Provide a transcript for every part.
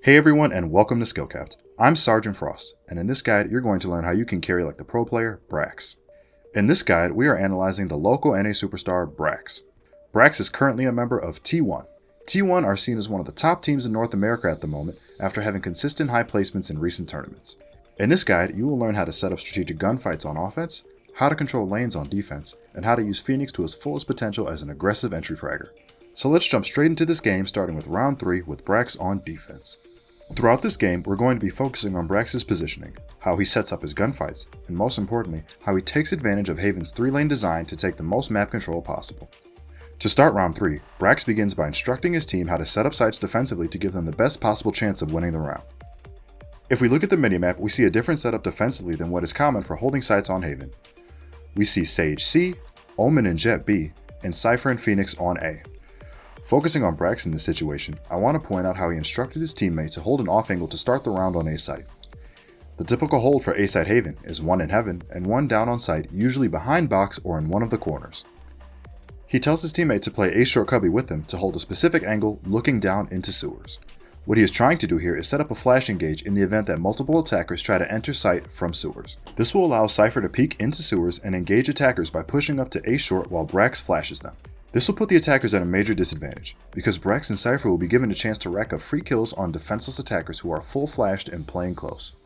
Hey everyone and welcome to SkillCapped. I'm Sergeant Frost, and in this guide you're going to learn how you can carry like the pro player, BRAX. In this guide we are analyzing the local NA superstar BRAX. BRAX is currently a member of T1. T1 are seen as one of the top teams in North America at the moment after having consistent high placements in recent tournaments. In this guide you will learn how to set up strategic gunfights on offense, how to control lanes on defense, and how to use Phoenix to his fullest potential as an aggressive entry fragger. So let's jump straight into this game, starting with round 3 with BRAX on defense. Throughout this game, we're going to be focusing on BRAX's positioning, how he sets up his gunfights, and most importantly, how he takes advantage of Haven's 3-lane design to take the most map control possible. To start round 3, BRAX begins by instructing his team how to set up sites defensively to give them the best possible chance of winning the round. If we look at the minimap, we see a different setup defensively than what is common for holding sites on Haven. We see Sage C, Omen and Jet B, and Cypher and Phoenix on A. Focusing on BRAX in this situation, I want to point out how he instructed his teammate to hold an off angle to start the round on A site. The typical hold for A site Haven is 1 in heaven and 1 down on site, usually behind box or in one of the corners. He tells his teammate to play A short cubby with him to hold a specific angle looking down into sewers. What he is trying to do here is set up a flash engage in the event that multiple attackers try to enter site from sewers. This will allow Cypher to peek into sewers and engage attackers by pushing up to A short while BRAX flashes them. This will put the attackers at a major disadvantage, because BRAX and Cypher will be given a chance to rack up free kills on defenseless attackers who are full flashed and playing close.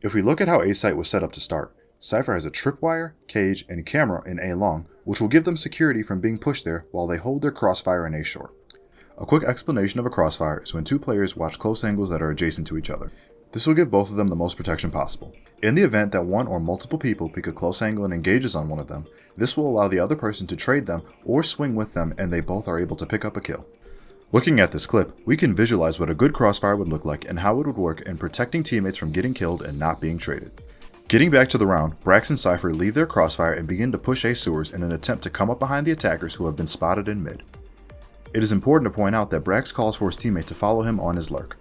If we look at how A site was set up to start, Cypher has a tripwire, cage, and camera in A long, which will give them security from being pushed there while they hold their crossfire in A short. A quick explanation of a crossfire is when two players watch close angles that are adjacent to each other. This will give both of them the most protection possible. In the event that one or multiple people pick a close angle and engages on one of them, this will allow the other person to trade them or swing with them and they both are able to pick up a kill. Looking at this clip, we can visualize what a good crossfire would look like and how it would work in protecting teammates from getting killed and not being traded. Getting back to the round, BRAX and Cypher leave their crossfire and begin to push A sewers in an attempt to come up behind the attackers who have been spotted in mid. It is important to point out that BRAX calls for his teammate to follow him on his lurk.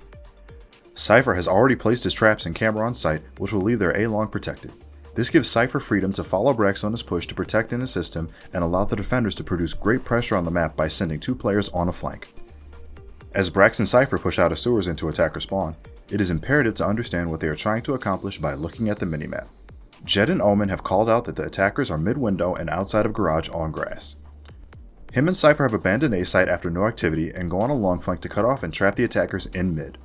Cypher has already placed his traps and camera on site, which will leave their A long protected. This gives Cypher freedom to follow BRAX on his push to protect and assist him and allow the defenders to produce great pressure on the map by sending 2 players on a flank. As BRAX and Cypher push out of sewers into attacker spawn, it is imperative to understand what they are trying to accomplish by looking at the minimap. Jet and Omen have called out that the attackers are mid-window and outside of garage on grass. Him and Cypher have abandoned A site after no activity and go on a long flank to cut off and trap the attackers in mid.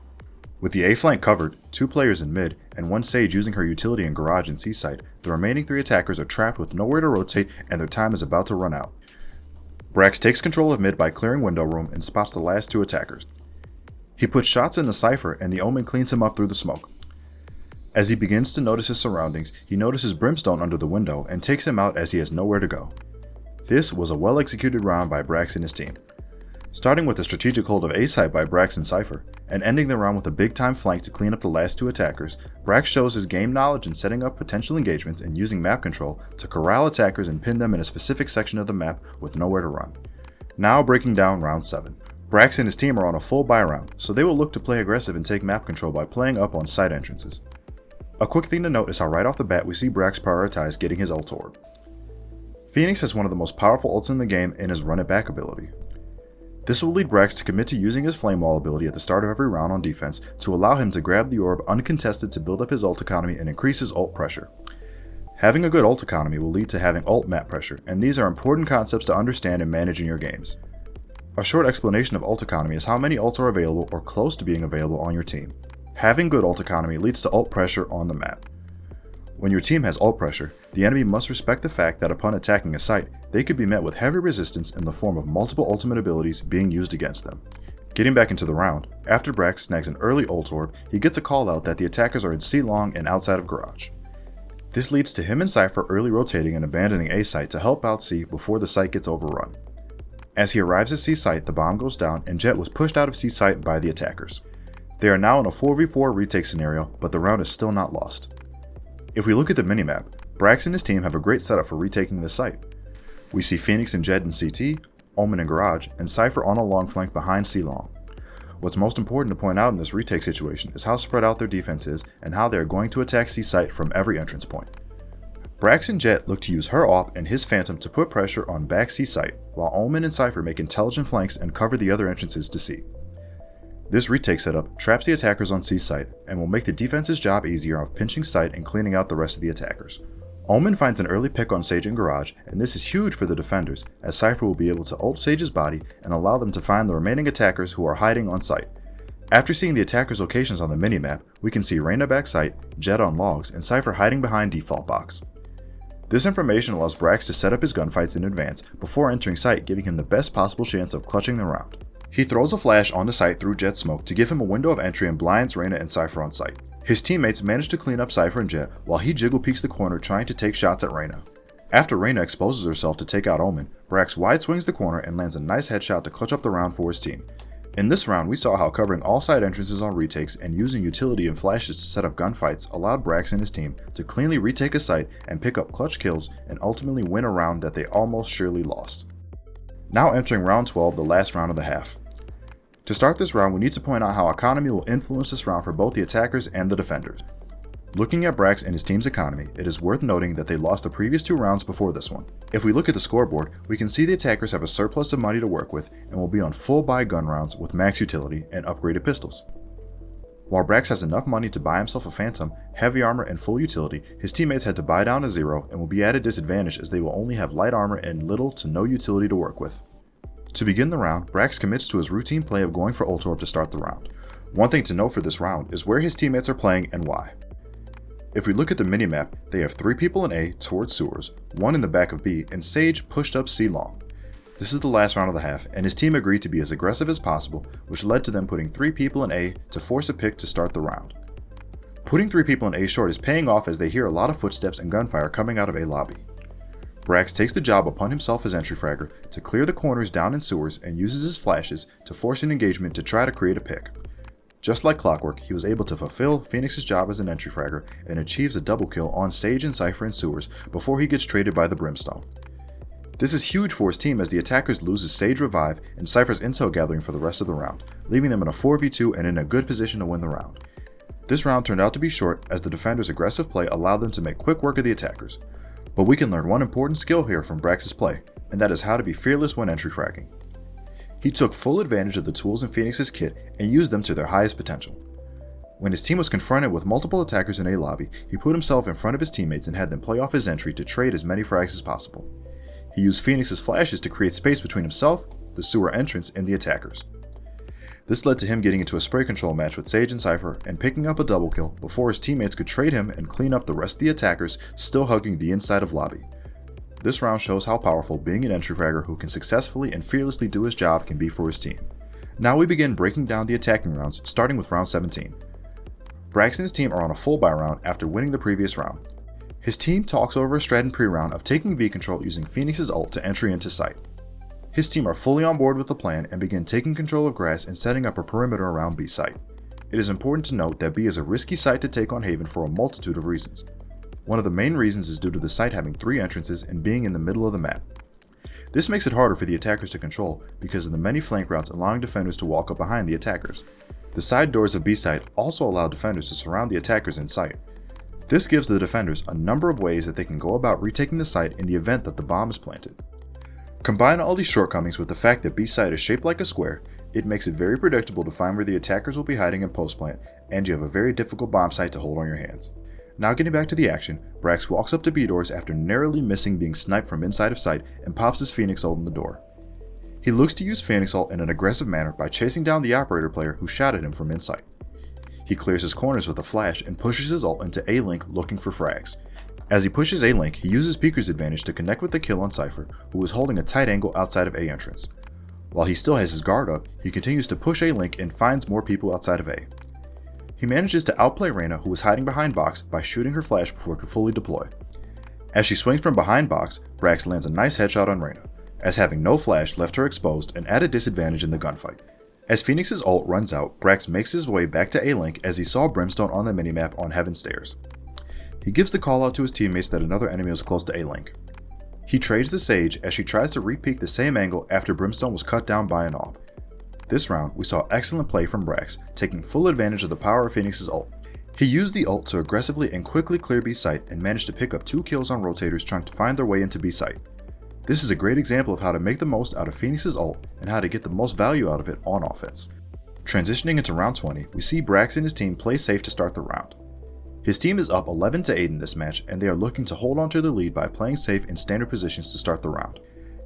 With the A flank covered, 2 players in mid, and 1 Sage using her utility in garage and C site, the remaining 3 attackers are trapped with nowhere to rotate and their time is about to run out. BRAX takes control of mid by clearing window room and spots the last 2 attackers. He puts shots into Cypher and the Omen cleans him up through the smoke. As he begins to notice his surroundings, he notices Brimstone under the window and takes him out as he has nowhere to go. This was a well executed round by BRAX and his team. Starting with a strategic hold of A site by BRAX and Cypher, and ending the round with a big time flank to clean up the last 2 attackers, BRAX shows his game knowledge in setting up potential engagements and using map control to corral attackers and pin them in a specific section of the map with nowhere to run. Now breaking down round 7. BRAX and his team are on a full buy round, so they will look to play aggressive and take map control by playing up on site entrances. A quick thing to note is how right off the bat we see BRAX prioritize getting his ult orb. Phoenix has one of the most powerful ults in the game in his run it back ability. This will lead BRAX to commit to using his flame wall ability at the start of every round on defense to allow him to grab the orb uncontested to build up his ult economy and increase his ult pressure. Having a good ult economy will lead to having ult map pressure, and these are important concepts to understand and manage in your games. A short explanation of ult economy is how many ults are available or close to being available on your team. Having good ult economy leads to ult pressure on the map. When your team has ult pressure, the enemy must respect the fact that upon attacking a site, they could be met with heavy resistance in the form of multiple ultimate abilities being used against them. Getting back into the round, after BRAX snags an early ult orb, he gets a call out that the attackers are in C long and outside of garage. This leads to him and Cypher early rotating and abandoning A site to help out C before the site gets overrun. As he arrives at C site, the bomb goes down and Jet was pushed out of C site by the attackers. They are now in a 4v4 retake scenario, but the round is still not lost. If we look at the minimap, BRAX and his team have a great setup for retaking the site. We see Phoenix and Jet in CT, Omen in garage, and Cypher on a long flank behind C long. What's most important to point out in this retake situation is how spread out their defense is and how they are going to attack C site from every entrance point. BRAX and Jet look to use her AWP and his Phantom to put pressure on back C site, while Omen and Cypher make intelligent flanks and cover the other entrances to C. This retake setup traps the attackers on C site and will make the defense's job easier of pinching site and cleaning out the rest of the attackers. Omen finds an early pick on Sage in Garage, and this is huge for the defenders, as Cypher will be able to ult Sage's body and allow them to find the remaining attackers who are hiding on site. After seeing the attackers' locations on the minimap, we can see Reyna back site, Jet on logs, and Cypher hiding behind default box. This information allows BRAX to set up his gunfights in advance before entering site, giving him the best possible chance of clutching the round. He throws a flash onto site through Jet's smoke to give him a window of entry and blinds Reyna and Cypher on site. His teammates manage to clean up Cypher and Jet while he jiggle peeks the corner trying to take shots at Reyna. After Reyna exposes herself to take out Omen, BRAX wide swings the corner and lands a nice headshot to clutch up the round for his team. In this round, we saw how covering all side entrances on retakes and using utility and flashes to set up gunfights allowed BRAX and his team to cleanly retake a site and pick up clutch kills and ultimately win a round that they almost surely lost. Now entering round 12, the last round of the half. To start this round, we need to point out how economy will influence this round for both the attackers and the defenders. Looking at BRAX and his team's economy, it is worth noting that they lost the previous 2 rounds before this one. If we look at the scoreboard, we can see the attackers have a surplus of money to work with and will be on full buy gun rounds with max utility and upgraded pistols. While BRAX has enough money to buy himself a Phantom, heavy armor, and full utility, his teammates had to buy down to 0 and will be at a disadvantage as they will only have light armor and little to no utility to work with. To begin the round, BRAX commits to his routine play of going for ult orb to start the round. One thing to note for this round is where his teammates are playing and why. If we look at the minimap, they have 3 people in A towards sewers, 1 in the back of B, and Sage pushed up C long. This is the last round of the half, and his team agreed to be as aggressive as possible, which led to them putting 3 people in A to force a pick to start the round. Putting 3 people in A short is paying off as they hear a lot of footsteps and gunfire coming out of A lobby. BRAX takes the job upon himself as entry fragger to clear the corners down in sewers and uses his flashes to force an engagement to try to create a pick. Just like clockwork, he was able to fulfill Phoenix's job as an entry fragger and achieves a double kill on Sage and Cypher in sewers before he gets traded by the Brimstone. This is huge for his team as the attackers loses Sage revive and Cypher's intel gathering for the rest of the round, leaving them in a 4v2 and in a good position to win the round. This round turned out to be short as the defenders' aggressive play allowed them to make quick work of the attackers. But we can learn one important skill here from BRAX's play, and that is how to be fearless when entry fragging. He took full advantage of the tools in Phoenix's kit and used them to their highest potential. When his team was confronted with multiple attackers in A lobby, he put himself in front of his teammates and had them play off his entry to trade as many frags as possible. He used Phoenix's flashes to create space between himself, the sewer entrance, and the attackers. This led to him getting into a spray control match with Sage and Cypher and picking up a double kill before his teammates could trade him and clean up the rest of the attackers still hugging the inside of lobby. This round shows how powerful being an entry fragger who can successfully and fearlessly do his job can be for his team. Now we begin breaking down the attacking rounds, starting with round 17. BRAX and his team are on a full buy round after winning the previous round. His team talks over a strat in pre-round of taking B control using Phoenix's ult to entry into site. His team are fully on board with the plan and begin taking control of grass and setting up a perimeter around B site. It is important to note that B is a risky site to take on Haven for a multitude of reasons. One of the main reasons is due to the site having 3 entrances and being in the middle of the map. This makes it harder for the attackers to control because of the many flank routes allowing defenders to walk up behind the attackers. The side doors of B site also allow defenders to surround the attackers in sight. This gives the defenders a number of ways that they can go about retaking the site in the event that the bomb is planted. Combine all these shortcomings with the fact that B site is shaped like a square, it makes it very predictable to find where the attackers will be hiding in post plant, and you have a very difficult bomb site to hold on your hands. Now getting back to the action, BRAX walks up to B doors after narrowly missing being sniped from inside of sight and pops his Phoenix ult in the door. He looks to use Phoenix ult in an aggressive manner by chasing down the operator player who shot at him from inside. He clears his corners with a flash and pushes his ult into A-Link looking for frags. As he pushes A-Link, he uses Peeker's advantage to connect with the kill on Cypher, who is holding a tight angle outside of A entrance. While he still has his guard up, he continues to push A-Link and finds more people outside of A. He manages to outplay Reyna, who was hiding behind box, by shooting her flash before it could fully deploy. As she swings from behind box, BRAX lands a nice headshot on Reyna, as having no flash left her exposed and at a disadvantage in the gunfight. As Phoenix's ult runs out, BRAX makes his way back to A-Link as he saw Brimstone on the minimap on Heaven Stairs. He gives the call out to his teammates that another enemy was close to A-Link. He trades the Sage as she tries to re-peek the same angle after Brimstone was cut down by an AWP. This round, we saw excellent play from BRAX, taking full advantage of the power of Phoenix's ult. He used the ult to aggressively and quickly clear B site and managed to pick up 2 kills on rotators trying to find their way into B site. This is a great example of how to make the most out of Phoenix's ult and how to get the most value out of it on offense. Transitioning into round 20, we see BRAX and his team play safe to start the round. His team is up 11-8 in this match, and they are looking to hold on to their lead by playing safe in standard positions to start the round.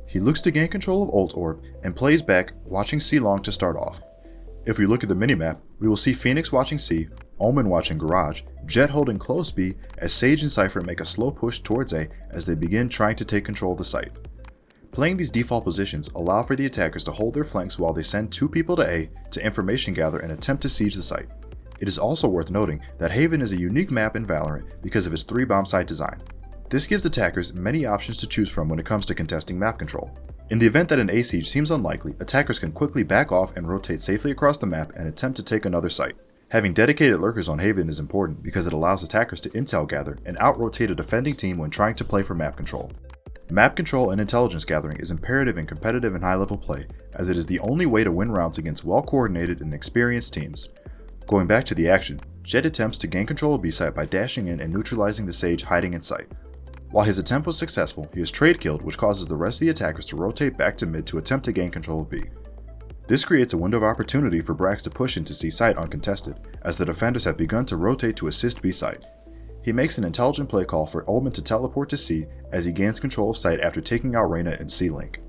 He looks to gain control of Ult Orb and plays back, watching C long to start off. If we look at the minimap, we will see Phoenix watching C, Omen watching Garage, Jett holding close B as Sage and Cypher make a slow push towards A as they begin trying to take control of the site. Playing these default positions allow for the attackers to hold their flanks while they send 2 people to A to information gather and attempt to siege the site. It is also worth noting that Haven is a unique map in Valorant because of its 3 bomb site design. This gives attackers many options to choose from when it comes to contesting map control. In the event that an A siege seems unlikely, attackers can quickly back off and rotate safely across the map and attempt to take another site. Having dedicated lurkers on Haven is important because it allows attackers to intel gather and out-rotate a defending team when trying to play for map control. Map control and intelligence gathering is imperative in competitive and high-level play, as it is the only way to win rounds against well-coordinated and experienced teams. Going back to the action, Jett attempts to gain control of B site by dashing in and neutralizing the Sage hiding in sight. While his attempt was successful, he is trade killed, which causes the rest of the attackers to rotate back to mid to attempt to gain control of B. This creates a window of opportunity for BRAX to push into C site uncontested, as the defenders have begun to rotate to assist B site. He makes an intelligent play call for Omen to teleport to C as he gains control of site after taking out Reyna in C link.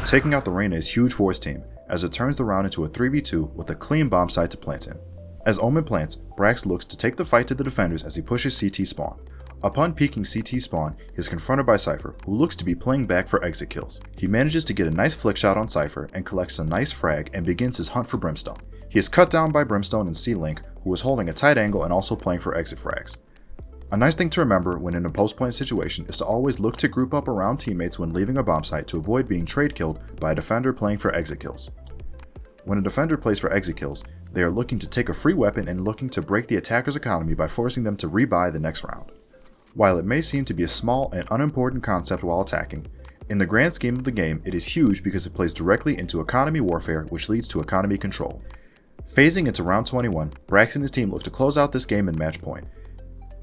Taking out the Reyna is huge for his team, as it turns the round into a 3v2 with a clean bomb site to plant in. As Omen plants, BRAX looks to take the fight to the defenders as he pushes CT spawn. Upon peeking CT spawn, he is confronted by Cypher, who looks to be playing back for exit kills. He manages to get a nice flick shot on Cypher and collects a nice frag and begins his hunt for Brimstone. He is cut down by Brimstone and C-Link, who is holding a tight angle and also playing for exit frags. A nice thing to remember when in a post-plant situation is to always look to group up around teammates when leaving a bomb site to avoid being trade killed by a defender playing for exit kills. When a defender plays for exit kills, they are looking to take a free weapon and looking to break the attacker's economy by forcing them to rebuy the next round. While it may seem to be a small and unimportant concept while attacking, in the grand scheme of the game it is huge because it plays directly into economy warfare, which leads to economy control. Phasing into round 21, BRAX and his team look to close out this game in match point.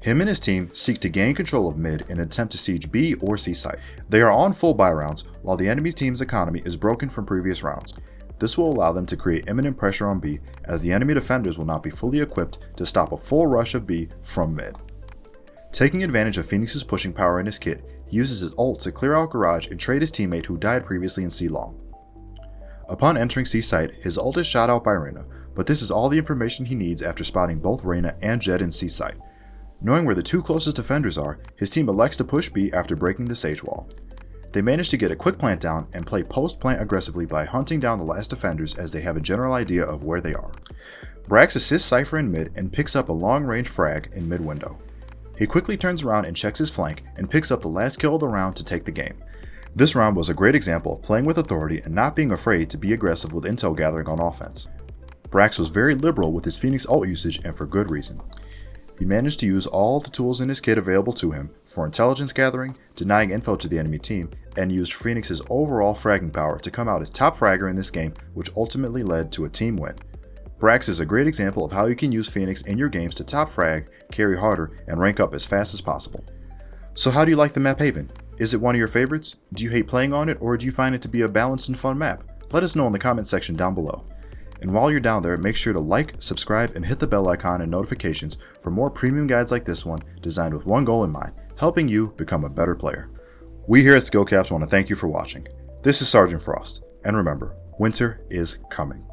Him and his team seek to gain control of mid in an attempt to siege B or C site. They are on full buy rounds, while the enemy team's economy is broken from previous rounds. This will allow them to create imminent pressure on B, as the enemy defenders will not be fully equipped to stop a full rush of B from mid. Taking advantage of Phoenix's pushing power in his kit, he uses his ult to clear out Garage and trade his teammate who died previously in C long. Upon entering C site, his ult is shot out by Reyna, but this is all the information he needs after spotting both Reyna and Jett in C site. Knowing where the 2 closest defenders are, his team elects to push B after breaking the Sage wall. They manage to get a quick plant down and play post-plant aggressively by hunting down the last defenders as they have a general idea of where they are. BRAX assists Cypher in mid and picks up a long-range frag in mid window. He quickly turns around and checks his flank and picks up the last kill of the round to take the game. This round was a great example of playing with authority and not being afraid to be aggressive with intel gathering on offense. BRAX was very liberal with his Phoenix ult usage, and for good reason. He managed to use all the tools in his kit available to him for intelligence gathering, denying info to the enemy team, and used Phoenix's overall fragging power to come out as top fragger in this game, which ultimately led to a team win. BRAX is a great example of how you can use Phoenix in your games to top frag, carry harder, and rank up as fast as possible. So how do you like the map Haven? Is it one of your favorites? Do you hate playing on it, or do you find it to be a balanced and fun map? Let us know in the comment section down below. And while you're down there, make sure to like, subscribe, and hit the bell icon and notifications for more premium guides like this one, designed with one goal in mind, helping you become a better player. We here at SkillCapped want to thank you for watching. This is Sergeant Frost, and remember, winter is coming.